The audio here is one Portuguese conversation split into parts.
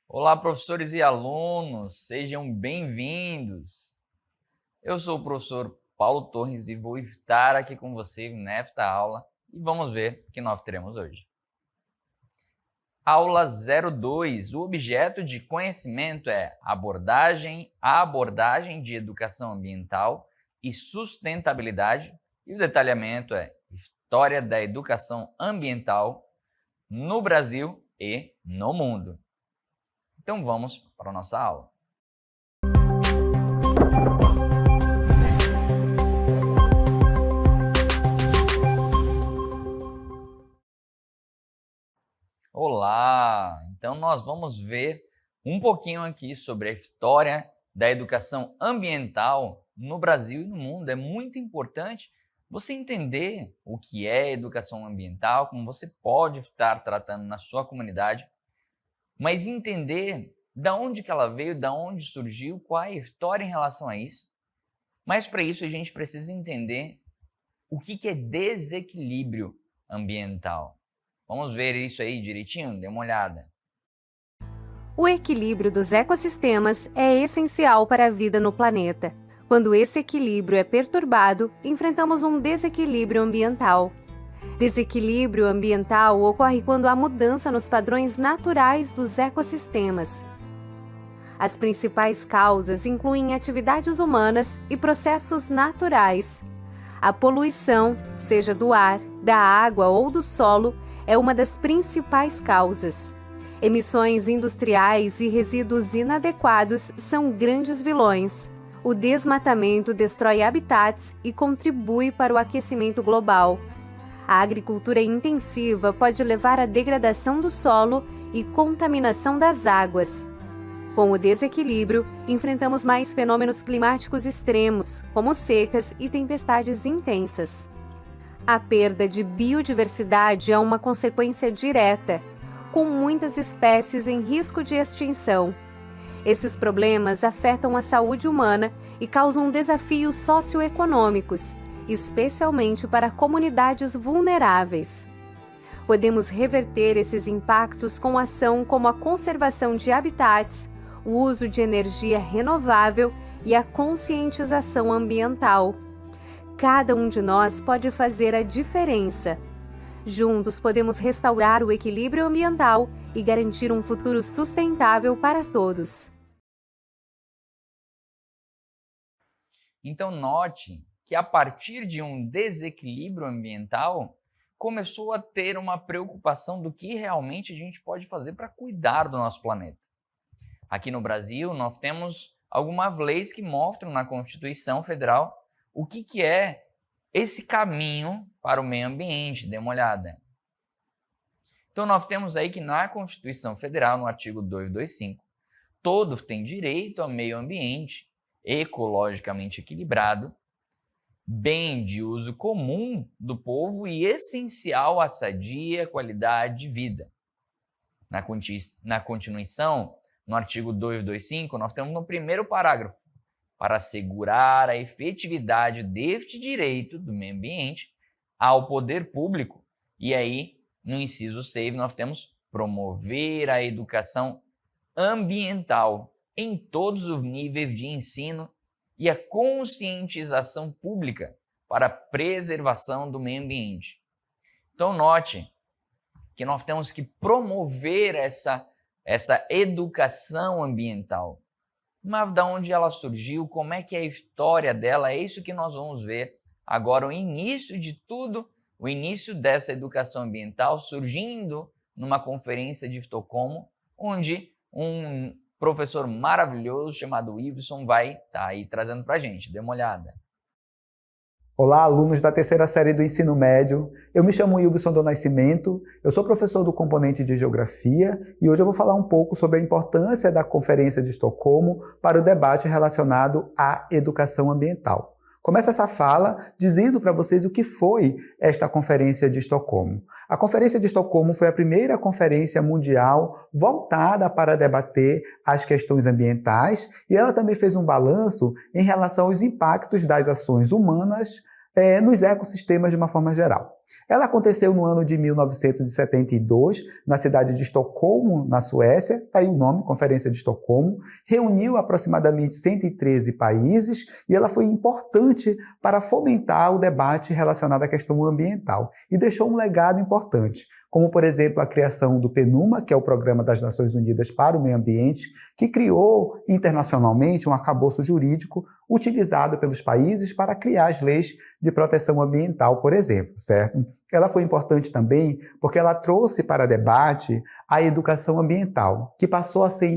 Olá, professores e alunos, sejam bem-vindos. Eu sou o professor Paulo Torres e vou estar aqui com você nesta aula e vamos ver o que nós teremos hoje. Aula 02, o objeto de conhecimento é a abordagem de educação ambiental e sustentabilidade e o detalhamento é história da educação ambiental no Brasil e no mundo. Então vamos para a nossa aula. Olá! Então nós vamos ver um pouquinho aqui sobre a história da educação ambiental no Brasil e no mundo. É muito importante você entender o que é educação ambiental, como você pode estar tratando na sua comunidade, mas entender de onde que ela veio, de onde surgiu, qual é a história em relação a isso. Mas para isso a gente precisa entender o que é desequilíbrio ambiental. Vamos ver isso aí direitinho? Dê uma olhada. O equilíbrio dos ecossistemas é essencial para a vida no planeta. Quando esse equilíbrio é perturbado, enfrentamos um desequilíbrio ambiental. Desequilíbrio ambiental ocorre quando há mudança nos padrões naturais dos ecossistemas. As principais causas incluem atividades humanas e processos naturais. A poluição, seja do ar, da água ou do solo, é uma das principais causas. Emissões industriais e resíduos inadequados são grandes vilões. O desmatamento destrói habitats e contribui para o aquecimento global. A agricultura intensiva pode levar à degradação do solo e contaminação das águas. Com o desequilíbrio, enfrentamos mais fenômenos climáticos extremos, como secas e tempestades intensas. A perda de biodiversidade é uma consequência direta, com muitas espécies em risco de extinção. Esses problemas afetam a saúde humana e causam desafios socioeconômicos, especialmente para comunidades vulneráveis. Podemos reverter esses impactos com ação como a conservação de habitats, o uso de energia renovável e a conscientização ambiental. Cada um de nós pode fazer a diferença. Juntos podemos restaurar o equilíbrio ambiental e garantir um futuro sustentável para todos. Então note que a partir de um desequilíbrio ambiental, começou a ter uma preocupação do que realmente a gente pode fazer para cuidar do nosso planeta. Aqui no Brasil, nós temos algumas leis que mostram na Constituição Federal o que é esse caminho para o meio ambiente. Dê uma olhada. Então, nós temos aí que na Constituição Federal, no artigo 225, todos têm direito ao meio ambiente ecologicamente equilibrado, bem de uso comum do povo e essencial à sadia qualidade de vida. Na continuação, no artigo 225, nós temos no primeiro parágrafo, para assegurar a efetividade deste direito do meio ambiente ao poder público. E aí, no inciso 6, nós temos promover a educação ambiental em todos os níveis de ensino e a conscientização pública para a preservação do meio ambiente. Então, note que nós temos que promover essa educação ambiental. Mas de onde ela surgiu, como é que é a história dela, é isso que nós vamos ver agora, o início de tudo, o início dessa educação ambiental surgindo numa conferência de Estocolmo, onde um professor maravilhoso chamado Ibson vai estar aí trazendo para a gente. Dê uma olhada. Olá, alunos da terceira série do ensino médio. Eu me chamo Ibson do Nascimento, eu sou professor do componente de Geografia e hoje eu vou falar um pouco sobre a importância da Conferência de Estocolmo para o debate relacionado à educação ambiental. Começa essa fala dizendo para vocês o que foi esta Conferência de Estocolmo. A Conferência de Estocolmo foi a primeira conferência mundial voltada para debater as questões ambientais e ela também fez um balanço em relação aos impactos das ações humanas nos ecossistemas de uma forma geral. Ela aconteceu no ano de 1972, na cidade de Estocolmo, na Suécia, está aí o nome, Conferência de Estocolmo, reuniu aproximadamente 113 países e ela foi importante para fomentar o debate relacionado à questão ambiental e deixou um legado importante, como, por exemplo, a criação do PNUMA, que é o Programa das Nações Unidas para o Meio Ambiente, que criou internacionalmente um arcabouço jurídico utilizado pelos países para criar as leis de proteção ambiental, por exemplo, certo? Ela foi importante também porque ela trouxe para debate a educação ambiental, que passou a ser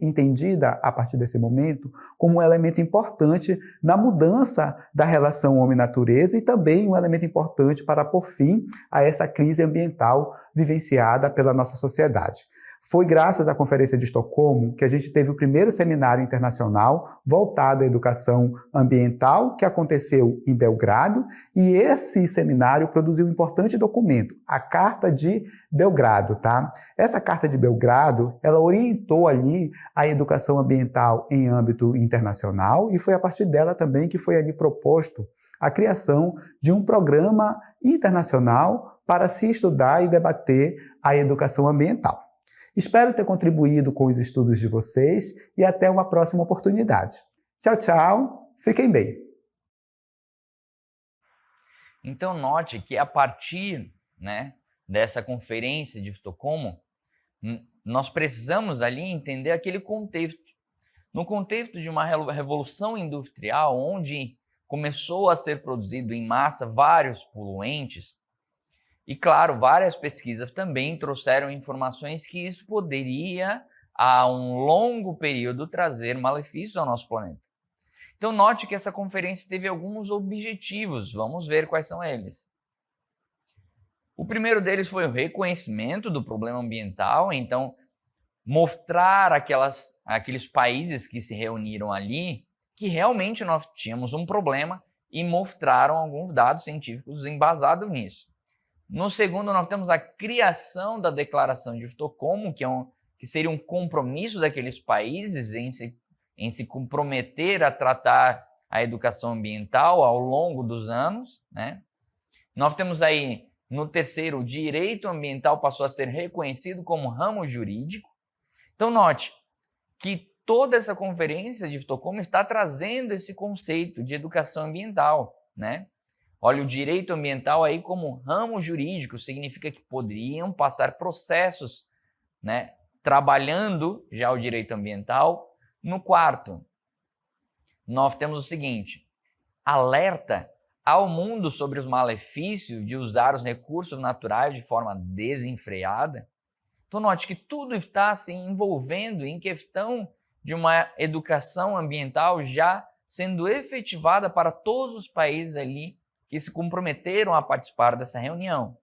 entendida a partir desse momento como um elemento importante na mudança da relação homem-natureza e também um elemento importante para pôr fim a essa crise ambiental vivenciada pela nossa sociedade. Foi graças à Conferência de Estocolmo que a gente teve o primeiro seminário internacional voltado à educação ambiental, que aconteceu em Belgrado, e esse seminário produziu um importante documento, a Carta de Belgrado, tá? Essa Carta de Belgrado, ela orientou ali a educação ambiental em âmbito internacional e foi a partir dela também que foi ali proposto a criação de um programa internacional para se estudar e debater a educação ambiental. Espero ter contribuído com os estudos de vocês e até uma próxima oportunidade. Tchau, tchau. Fiquem bem. Então, note que a partir, dessa conferência de Estocolmo, nós precisamos ali entender aquele contexto. No contexto de uma revolução industrial, onde começou a ser produzido em massa vários poluentes, e, claro, várias pesquisas também trouxeram informações que isso poderia, a um longo período, trazer malefícios ao nosso planeta. Então, note que essa conferência teve alguns objetivos. Vamos ver quais são eles. O primeiro deles foi o reconhecimento do problema ambiental. Então, mostrar aqueles países que se reuniram ali que realmente nós tínhamos um problema e mostraram alguns dados científicos embasados nisso. No segundo, nós temos a criação da Declaração de Estocolmo, que seria um compromisso daqueles países em se comprometer a tratar a educação ambiental ao longo dos anos, Nós temos aí, no terceiro, o direito ambiental passou a ser reconhecido como ramo jurídico. Então, note que toda essa conferência de Estocolmo está trazendo esse conceito de educação ambiental, Olha, o direito ambiental aí como ramo jurídico significa que poderiam passar processos, trabalhando já o direito ambiental. No quarto, nós temos o seguinte: alerta ao mundo sobre os malefícios de usar os recursos naturais de forma desenfreada. Então, note que tudo está se envolvendo em questão de uma educação ambiental já sendo efetivada para todos os países ali que se comprometeram a participar dessa reunião.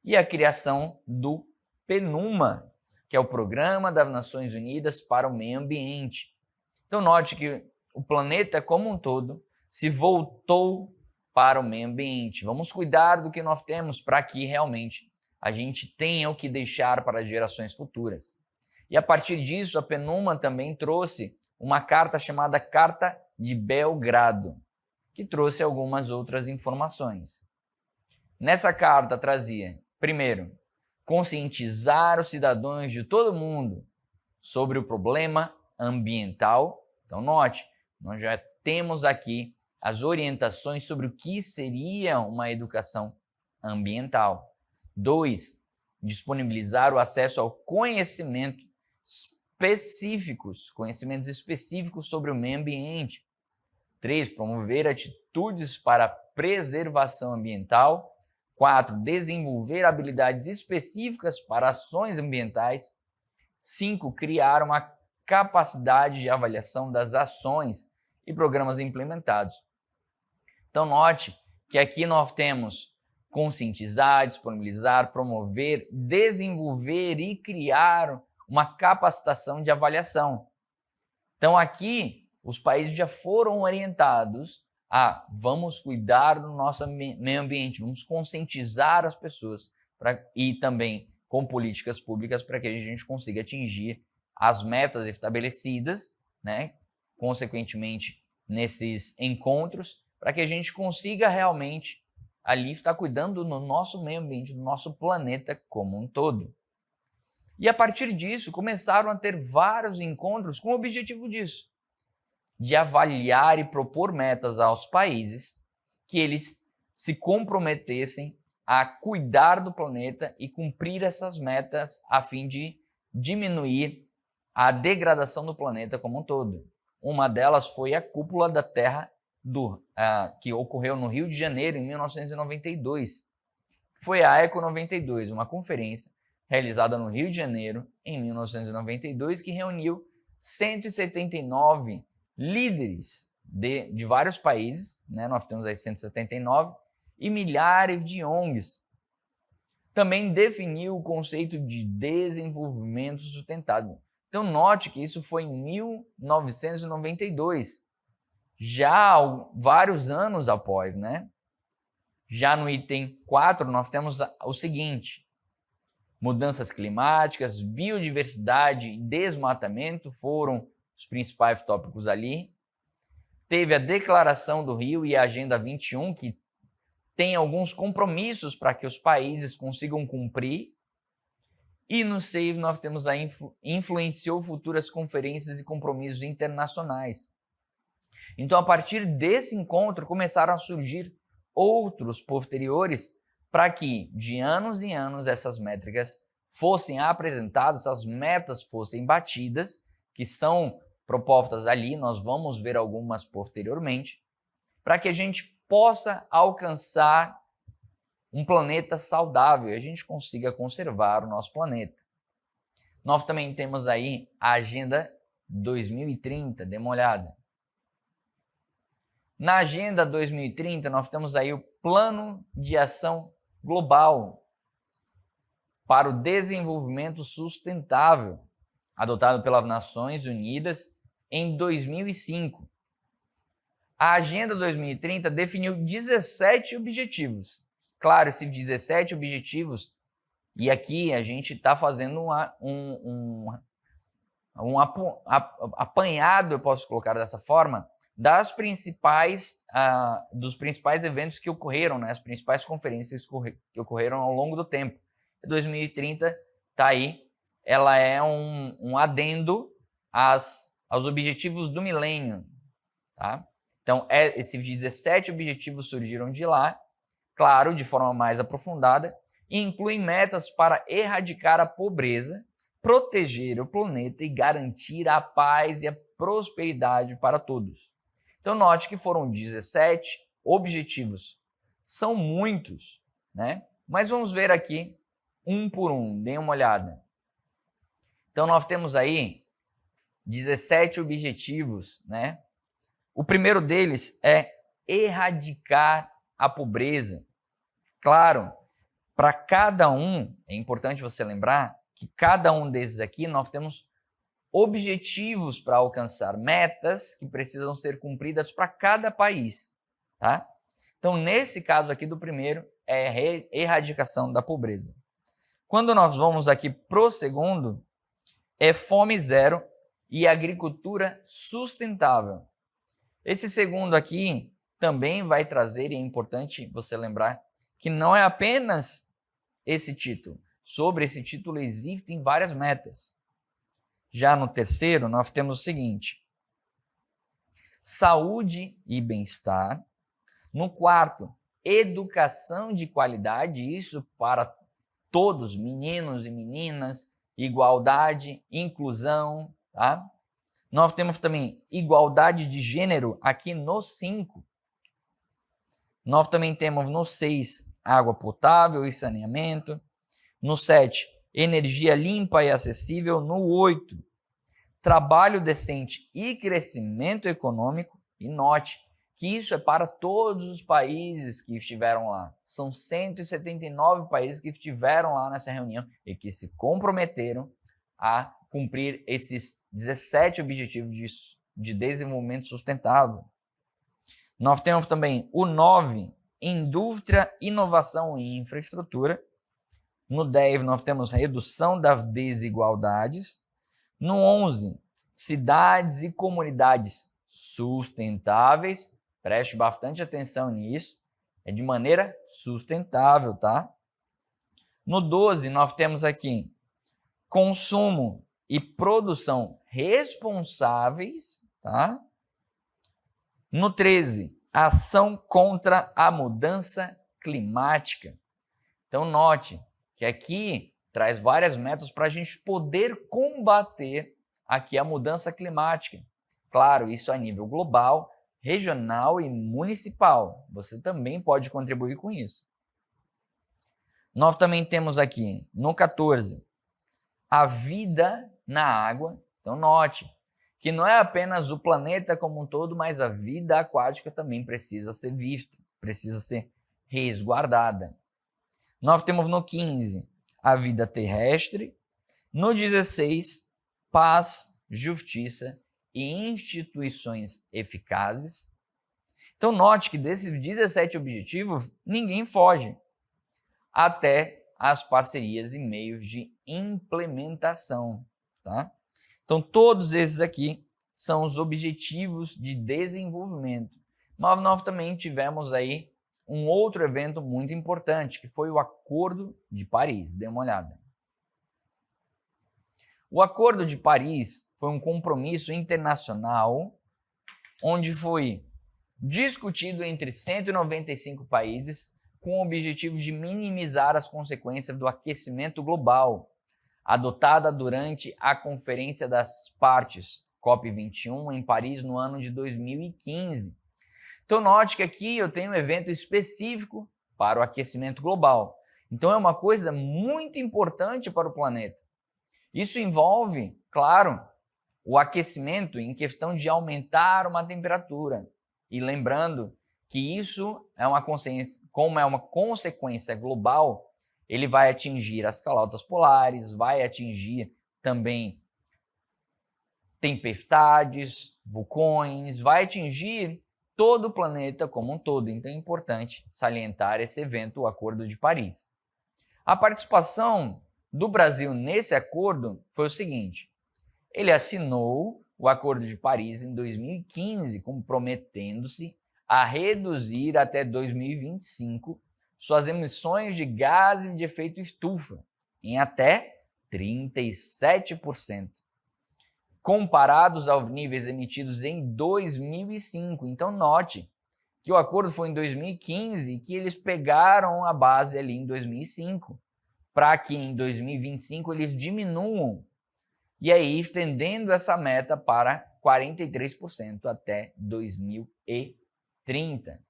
E a criação do PNUMA, que é o Programa das Nações Unidas para o Meio Ambiente. Então, note que o planeta como um todo se voltou para o meio ambiente. Vamos cuidar do que nós temos para que realmente a gente tenha o que deixar para as gerações futuras. E a partir disso, a PNUMA também trouxe uma carta chamada Carta de Belgrado, que trouxe algumas outras informações. Nessa carta trazia, primeiro, conscientizar os cidadãos de todo mundo sobre o problema ambiental. Então, note, nós já temos aqui as orientações sobre o que seria uma educação ambiental. 2, disponibilizar o acesso ao conhecimentos específicos sobre o meio ambiente. 3, promover atitudes para preservação ambiental. 4, desenvolver habilidades específicas para ações ambientais. 5, criar uma capacidade de avaliação das ações e programas implementados. Então, note que aqui nós temos conscientizar, disponibilizar, promover, desenvolver e criar uma capacitação de avaliação. Então, aqui, os países já foram orientados vamos cuidar do nosso meio ambiente, vamos conscientizar as pessoas e também com políticas públicas para que a gente consiga atingir as metas estabelecidas, né? Consequentemente, nesses encontros, para que a gente consiga realmente ali estar cuidando do nosso meio ambiente, do nosso planeta como um todo. E a partir disso, começaram a ter vários encontros com o objetivo disso, de avaliar e propor metas aos países que eles se comprometessem a cuidar do planeta e cumprir essas metas a fim de diminuir a degradação do planeta como um todo. Uma delas foi a Cúpula da Terra, que ocorreu no Rio de Janeiro em 1992. Foi a Eco 92, uma conferência realizada no Rio de Janeiro em 1992, que reuniu 179 líderes de vários países, né? Nós temos aí 179, e milhares de ONGs. Também definiu o conceito de desenvolvimento sustentável. Então note que isso foi em 1992, já vários anos após, né? Já no item 4 nós temos o seguinte: mudanças climáticas, biodiversidade e desmatamento foram os principais tópicos ali. Teve a Declaração do Rio e a Agenda 21, que tem alguns compromissos para que os países consigam cumprir. E no SAVE nós temos influenciou futuras conferências e compromissos internacionais. Então, a partir desse encontro, começaram a surgir outros posteriores para que, de anos em anos, essas métricas fossem apresentadas, essas metas fossem batidas, que são propostas ali, nós vamos ver algumas posteriormente, para que a gente possa alcançar um planeta saudável e a gente consiga conservar o nosso planeta. Nós também temos aí a Agenda 2030, dê uma olhada. Na Agenda 2030, nós temos aí o Plano de Ação Global para o Desenvolvimento Sustentável, adotado pelas Nações Unidas em 2005. A Agenda 2030 definiu 17 objetivos. Claro, esses 17 objetivos, e aqui a gente está fazendo um apanhado, eu posso colocar dessa forma, dos principais eventos que ocorreram, né, as principais conferências que ocorreram ao longo do tempo. 2030 está aí, ela é um adendo aos objetivos do milênio. Tá? Então, esses 17 objetivos surgiram de lá, claro, de forma mais aprofundada, e incluem metas para erradicar a pobreza, proteger o planeta e garantir a paz e a prosperidade para todos. Então, note que foram 17 objetivos. São muitos, né? Mas vamos ver aqui um por um, dê uma olhada. Então, nós temos aí 17 objetivos, né? O primeiro deles é erradicar a pobreza. Claro, para cada um, é importante você lembrar que cada um desses aqui nós temos objetivos para alcançar, metas que precisam ser cumpridas para cada país, tá? Então, nesse caso aqui do primeiro, é a erradicação da pobreza. Quando nós vamos aqui para o segundo, é fome zero e agricultura sustentável. Esse segundo aqui também vai trazer, e é importante você lembrar, que não é apenas esse título. Sobre esse título existem várias metas. Já no terceiro, nós temos o seguinte: saúde e bem-estar. No quarto, educação de qualidade, isso para todos, meninos e meninas, igualdade, inclusão, tá? Nós temos também igualdade de gênero aqui no 5. Nós também temos no 6, água potável e saneamento. No 7, energia limpa e acessível. No 8, trabalho decente e crescimento econômico. E note que isso é para todos os países que estiveram lá. São 179 países que estiveram lá nessa reunião e que se comprometeram a cumprir esses 17 objetivos de desenvolvimento sustentável. Nós temos também o 9, indústria, inovação e infraestrutura. No 10, nós temos redução das desigualdades. No 11, cidades e comunidades sustentáveis. Preste bastante atenção nisso. É de maneira sustentável, tá? No 12, nós temos aqui consumo e produção responsáveis, tá? No 13, ação contra a mudança climática. Então, note que aqui traz várias metas para a gente poder combater aqui a mudança climática. Claro, isso a nível global, regional e municipal. Você também pode contribuir com isso. Nós também temos aqui, no 14, a vida na água. Então, note que não é apenas o planeta como um todo, mas a vida aquática também precisa ser vista, precisa ser resguardada. Nós temos no 15, a vida terrestre. No 16, paz, justiça e instituições eficazes. Então, note que desses 17 objetivos, ninguém foge, até as parcerias e meios de implementação, tá? Então, todos esses aqui são os objetivos de desenvolvimento. Mas nós também tivemos aí um outro evento muito importante, que foi o Acordo de Paris. Dê uma olhada. O Acordo de Paris foi um compromisso internacional onde foi discutido entre 195 países com o objetivo de minimizar as consequências do aquecimento global, adotada durante a Conferência das Partes, COP21, em Paris, no ano de 2015. Então, note que aqui eu tenho um evento específico para o aquecimento global. Então, é uma coisa muito importante para o planeta. Isso envolve, claro, o aquecimento em questão de aumentar uma temperatura. E lembrando que isso é uma consciência, como é uma consequência global, ele vai atingir as calotas polares, vai atingir também tempestades, vulcões, vai atingir todo o planeta como um todo. Então é importante salientar esse evento, o Acordo de Paris. A participação do Brasil nesse acordo foi o seguinte: ele assinou o Acordo de Paris em 2015, comprometendo-se a reduzir até 2025 suas emissões de gases de efeito estufa em até 37%, comparados aos níveis emitidos em 2005. Então, note que o acordo foi em 2015 e que eles pegaram a base ali em 2005, para que em 2025 eles diminuam, e aí estendendo essa meta para 43% até 2030.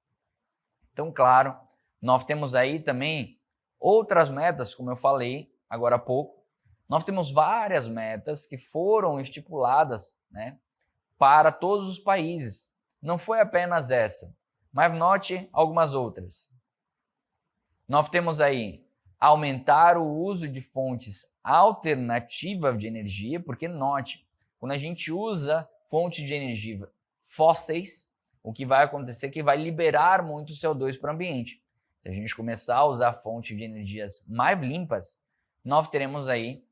Então, claro, nós temos aí também outras metas, como eu falei agora há pouco. Nós temos várias metas que foram estipuladas, né, para todos os países. Não foi apenas essa, mas note algumas outras. Nós temos aí aumentar o uso de fontes alternativas de energia, porque note, quando a gente usa fontes de energia fósseis, o que vai acontecer é que vai liberar muito CO2 para o ambiente. Se a gente começar a usar fontes de energias mais limpas, nós teremos aí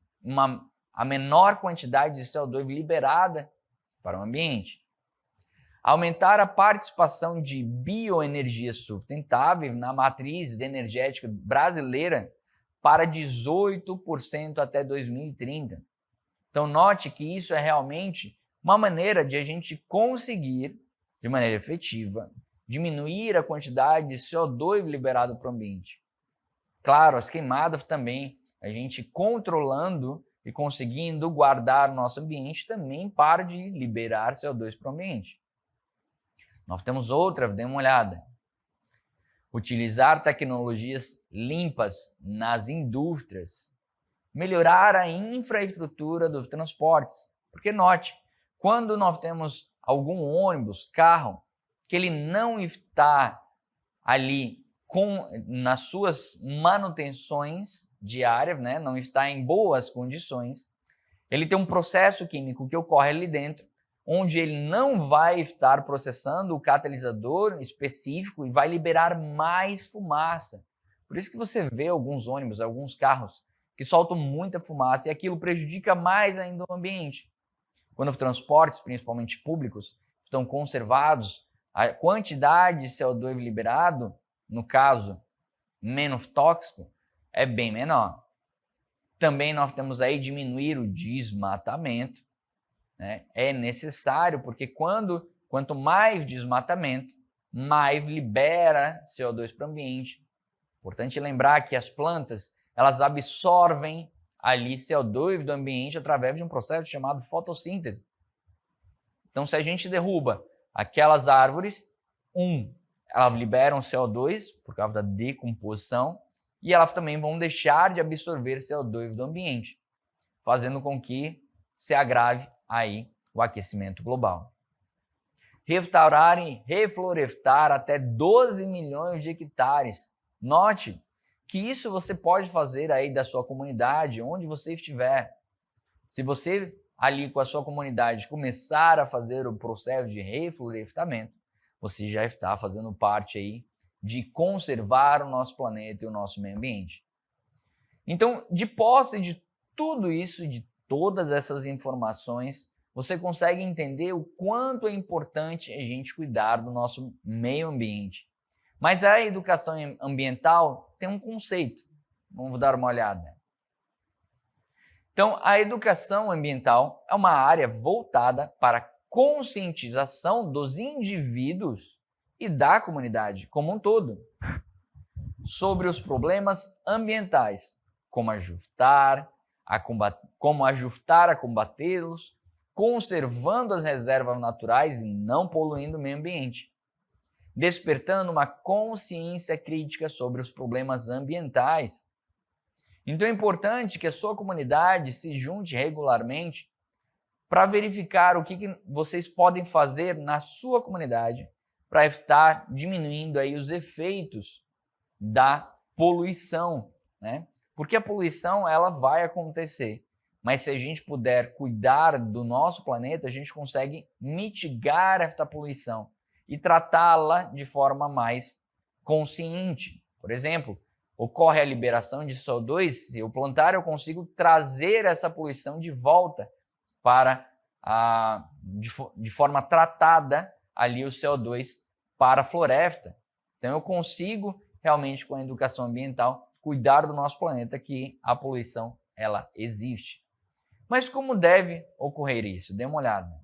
a menor quantidade de CO2 liberada para o ambiente. Aumentar a participação de bioenergia sustentável na matriz energética brasileira para 18% até 2030. Então, note que isso é realmente uma maneira de a gente conseguir, de maneira efetiva, diminuir a quantidade de CO2 liberado para o ambiente. Claro, as queimadas também, a gente controlando e conseguindo guardar o nosso ambiente também para de liberar CO2 para o ambiente. Nós temos outra, dê uma olhada. Utilizar tecnologias limpas nas indústrias. Melhorar a infraestrutura dos transportes. Porque note, quando nós temos algum ônibus, carro, que ele não está ali nas suas manutenções diárias, né, não está em boas condições, ele tem um processo químico que ocorre ali dentro, onde ele não vai estar processando o catalisador específico e vai liberar mais fumaça. Por isso que você vê alguns ônibus, alguns carros que soltam muita fumaça e aquilo prejudica mais ainda o ambiente. Quando os transportes, principalmente públicos, estão conservados, a quantidade de CO2 liberado, no caso, menos tóxico, é bem menor. Também nós temos aí diminuir o desmatamento, né? É necessário, porque quanto mais desmatamento, mais libera CO2 para o ambiente. Importante lembrar que as plantas, elas absorvem ali CO2 do ambiente através de um processo chamado fotossíntese. Então, se a gente derruba aquelas árvores, elas liberam CO2 por causa da decomposição e elas também vão deixar de absorver CO2 do ambiente, fazendo com que se agrave aí o aquecimento global. Restaurar e reflorestar até 12 milhões de hectares. Note que isso você pode fazer aí da sua comunidade, onde você estiver. Se você ali com a sua comunidade começar a fazer o processo de reflorestamento, você já está fazendo parte aí de conservar o nosso planeta e o nosso meio ambiente. Então, de posse de tudo isso, de todas essas informações, você consegue entender o quanto é importante a gente cuidar do nosso meio ambiente. Mas a educação ambiental tem um conceito. Vamos dar uma olhada. Então, a educação ambiental é uma área voltada para a conscientização dos indivíduos e da comunidade como um todo sobre os problemas ambientais, como ajustar a combatê-los, conservando as reservas naturais e não poluindo o meio ambiente, despertando uma consciência crítica sobre os problemas ambientais. Então é importante que a sua comunidade se junte regularmente para verificar o que vocês podem fazer na sua comunidade para estar diminuindo aí os efeitos da poluição, né? Porque a poluição ela vai acontecer, mas se a gente puder cuidar do nosso planeta, a gente consegue mitigar esta poluição e tratá-la de forma mais consciente. Por exemplo, ocorre a liberação de CO2, se eu plantar eu consigo trazer essa poluição de volta para de forma tratada ali o CO2 para a floresta. Então eu consigo realmente com a educação ambiental cuidar do nosso planeta, que a poluição ela existe. Mas como deve ocorrer isso? Dê uma olhada.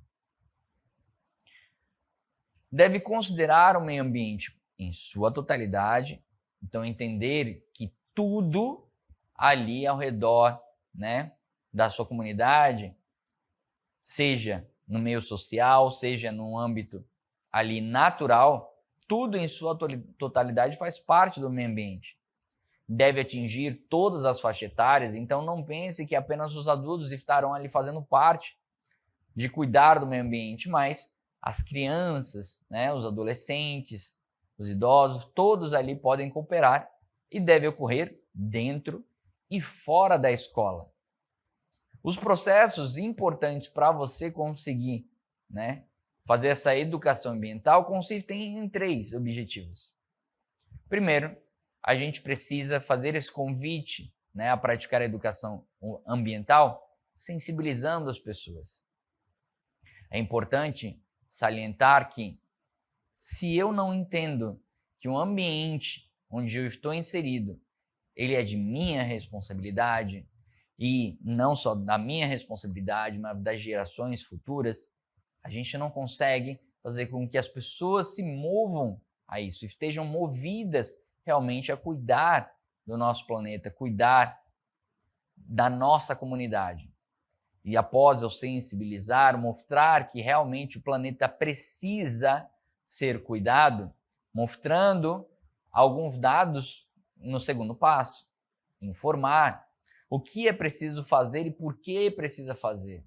Deve considerar o meio ambiente em sua totalidade, então entender que tudo ali ao redor, né, da sua comunidade, seja no meio social, seja no âmbito ali natural, tudo em sua totalidade faz parte do meio ambiente. Deve atingir todas as faixas etárias, então não pense que apenas os adultos estarão ali fazendo parte de cuidar do meio ambiente, mas as crianças, né, os adolescentes, os idosos, todos ali podem cooperar e deve ocorrer dentro e fora da escola. Os processos importantes para você conseguir, né, fazer essa educação ambiental consistem em 3 objetivos. Primeiro, a gente precisa fazer esse convite, né, a praticar a educação ambiental, sensibilizando as pessoas. É importante salientar que, se eu não entendo que o ambiente onde eu estou inserido, ele é de minha responsabilidade, e não só da minha responsabilidade, mas das gerações futuras, a gente não consegue fazer com que as pessoas se movam a isso, estejam movidas realmente a cuidar do nosso planeta, cuidar da nossa comunidade. E após eu sensibilizar, mostrar que realmente o planeta precisa ser cuidado, mostrando alguns dados no segundo passo, informar o que é preciso fazer e por que precisa fazer.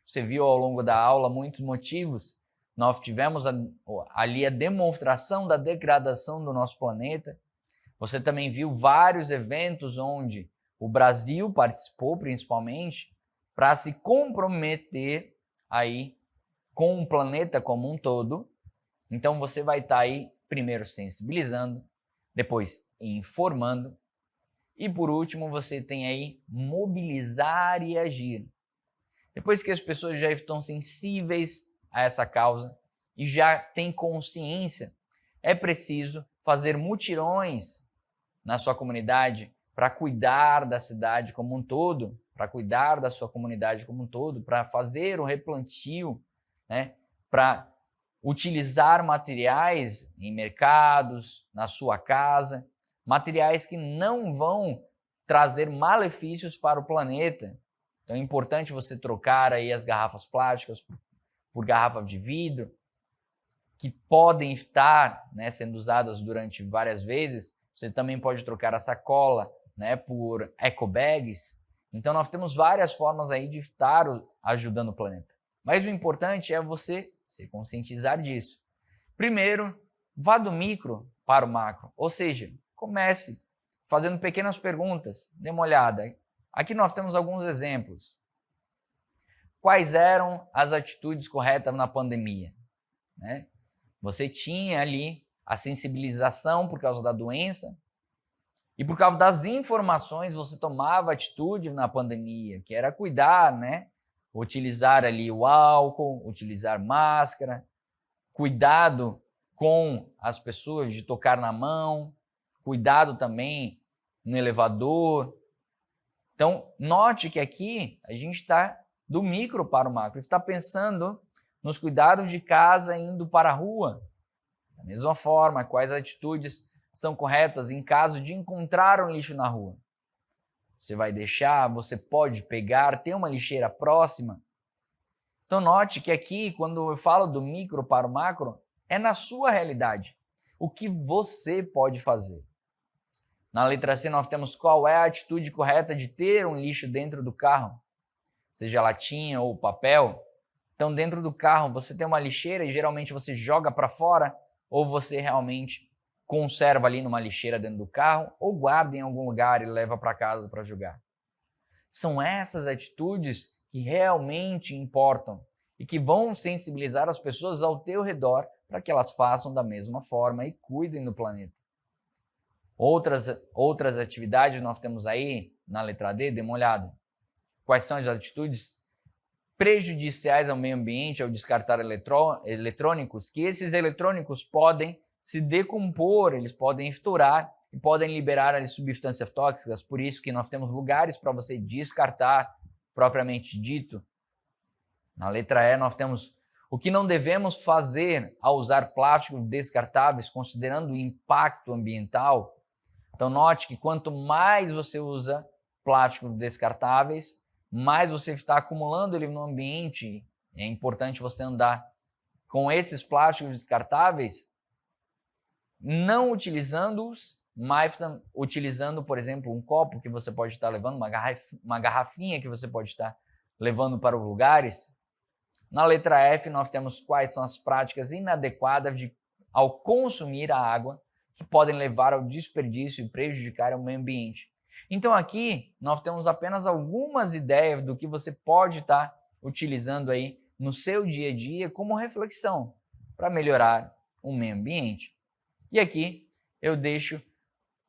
Você viu ao longo da aula muitos motivos. Nós tivemos ali a demonstração da degradação do nosso planeta. Você também viu vários eventos onde o Brasil participou, principalmente, para se comprometer aí com o planeta como um todo. Então você vai estar aí primeiro sensibilizando, depois informando e por último você tem aí mobilizar e agir. Depois que as pessoas já estão sensíveis a essa causa e já têm consciência, é preciso fazer mutirões na sua comunidade para cuidar da cidade como um todo, para cuidar da sua comunidade como um todo, para fazer o replantio, né? Para utilizar materiais em mercados, na sua casa, materiais que não vão trazer malefícios para o planeta. Então é importante você trocar aí as garrafas plásticas por garrafas de vidro, que podem estar, né, sendo usadas durante várias vezes. Você também pode trocar a sacola, né, por eco bags. Então nós temos várias formas aí de estar ajudando o planeta. Mas o importante é você se conscientizar disso. Primeiro, vá do micro para o macro, ou seja, comece fazendo pequenas perguntas, dê uma olhada. Aqui nós temos alguns exemplos. Quais eram as atitudes corretas na pandemia? Né? Você tinha ali a sensibilização por causa da doença e por causa das informações você tomava atitude na pandemia, que era cuidar, né? Utilizar ali o álcool, utilizar máscara, cuidado com as pessoas de tocar na mão, cuidado também no elevador. Então, note que aqui a gente está do micro para o macro, está pensando nos cuidados de casa indo para a rua. Da mesma forma, quais atitudes são corretas em caso de encontrar um lixo na rua? Você vai deixar, você pode pegar, tem uma lixeira próxima. Então note que aqui, quando eu falo do micro para o macro, é na sua realidade. O que você pode fazer? Na letra C nós temos qual é a atitude correta de ter um lixo dentro do carro, seja latinha ou papel. Então dentro do carro você tem uma lixeira e geralmente você joga para fora ou você realmente conserva ali numa lixeira dentro do carro ou guarda em algum lugar e leva para casa para jogar. São essas atitudes que realmente importam e que vão sensibilizar as pessoas ao teu redor para que elas façam da mesma forma e cuidem do planeta. Outras atividades nós temos aí na letra D, dê uma olhada. Quais são as atitudes prejudiciais ao meio ambiente ao descartar eletrônicos? Que esses eletrônicos podem se decompor, eles podem estourar e podem liberar ali substâncias tóxicas. Por isso que nós temos lugares para você descartar, propriamente dito. Na letra E nós temos o que não devemos fazer ao usar plásticos descartáveis, considerando o impacto ambiental. Então note que quanto mais você usa plásticos descartáveis, mais você está acumulando ele no ambiente. É importante você andar com esses plásticos descartáveis, não utilizando-os, mas utilizando, por exemplo, um copo que você pode estar levando, uma garrafinha que você pode estar levando para os lugares. Na letra F, nós temos quais são as práticas inadequadas ao consumir a água, que podem levar ao desperdício e prejudicar o meio ambiente. Então aqui, nós temos apenas algumas ideias do que você pode estar utilizando aí no seu dia a dia como reflexão para melhorar o meio ambiente. E aqui eu deixo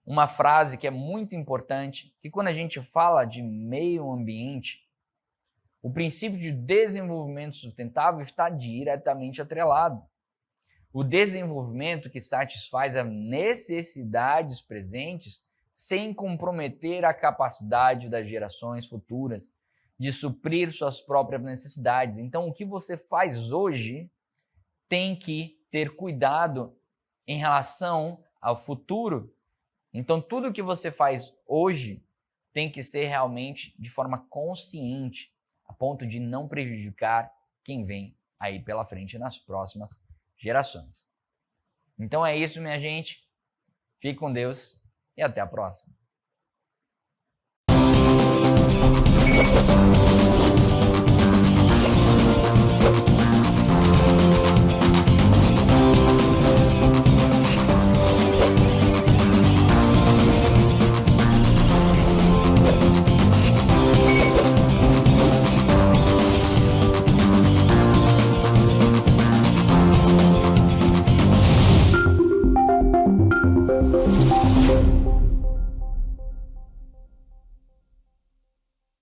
uma frase que é muito importante, que quando a gente fala de meio ambiente, o princípio de desenvolvimento sustentável está diretamente atrelado. O desenvolvimento que satisfaz as necessidades presentes sem comprometer a capacidade das gerações futuras de suprir suas próprias necessidades. Então, o que você faz hoje tem que ter cuidado em relação ao futuro. Então, tudo que você faz hoje tem que ser realmente de forma consciente, a ponto de não prejudicar quem vem aí pela frente nas próximas gerações. Então é isso, minha gente. Fique com Deus e até a próxima.